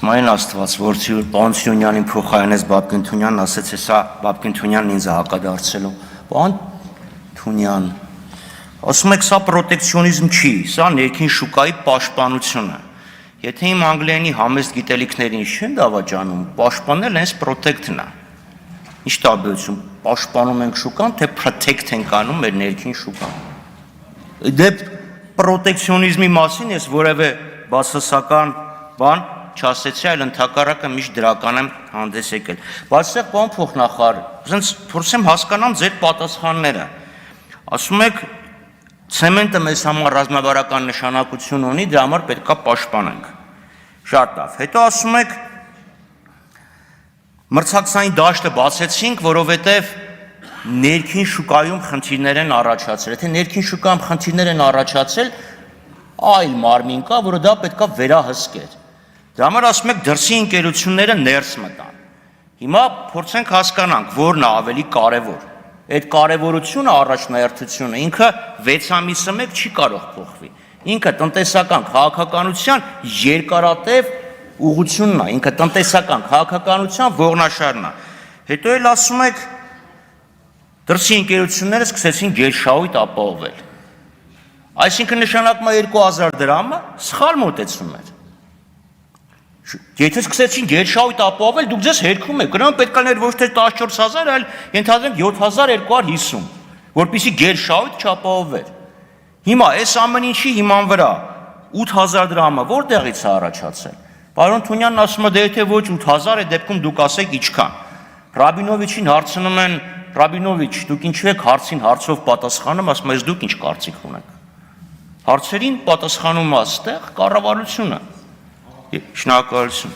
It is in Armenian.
Սմայել աստված, որ պարոն Սյունյանին փոխարինեց Բաբկին Թունյանն, ասեց, հեսա Բաբկին Թունյանն ինձ հակադարձելու։ Պարոն Թունյան, ասում եք, սա պրոտեկցիոնիզմ չի, սա ներքին շուկայի պաշտպանություն է։ Եթե իմ անգլերենի համեստ գիտելիքներին չեն դավաճանում, պաշտպանել հենց protect-ն է։ Ինչ տարբերություն, պաշտպանում ենք շուկան, թե protect ենք անում մեր ներքին շուկան։ Դե պրոտեկցիոնիզմի մասին ես որևէ բացասական բան չասեցի, այլ ընդհակառակը միշտ դրական եմ հանդես եկել։ Բայց այստեղ պարոն փոխնախարար, ասենց փորձեմ հասկանամ ձեր պատասխանները։ Ասում եք, ցեմենտը մեզ համար ռազմավարական նշանակություն ունի, դրա համար պետք է պաշտպանենք։ Շատ լավ։ Հետո ասում եք, մրցակցային դաշտը բացեցինք, որովհետև ներքին շուկայում խնդիրներ են առաջացել։ Եթե ներքին շուկայում խնդիրներ են առաջացել, այլ մարմին կա, որը դա պետք է վերահսկեր։ Դրա համար ասում եք, դրսի ընկերությունները ներս մտան։ Հիմա փորձենք հասկանանք, որն է ավելի կարևոր։ Այդ կարևորությունը, առաջնահերթությունը ինքը 6 ամիսը մեկ չի կարող փոխվի։ Ինքը տնտեսական քաղաքականության երկարատև ուղղությունն է, ինքը տնտեսական քաղաքականության ողնաշարն է։ Հետո էլ ասում եք, դրսի ընկերությունները սկսեցին գերշահույթ ապահովել։ Այսինքն նշանակում է 2000 դրամը սխալ մոտեցում էր։ Եթե սկսեցին գերշահույթ ապահովել, դուք ձեզ հերքում եք, գնում պետք է ոչ թե 14000, այլ ենթադրենք 7250, որպեսզի գերշահույթ չապահովվեր։ Հիմա այս ամեն ինչի հիման վրա 8000 դրամը որտեղից է առաջացել։ Պարոն Թունյանն ասում է, դե եթե ոչ 8000 է դեպքում դուք ասեք ինչքան։ Ռաբինովիչին հարցնում են, Ռաբինովիչ, դուք ինչու եք հարցին հարցով պատասխանում, ասում ես դուք ինչ կարծիք ունեք։ Հարցերին պատասխանում է այստեղ կառավարությունը։ Շնորհակալություն։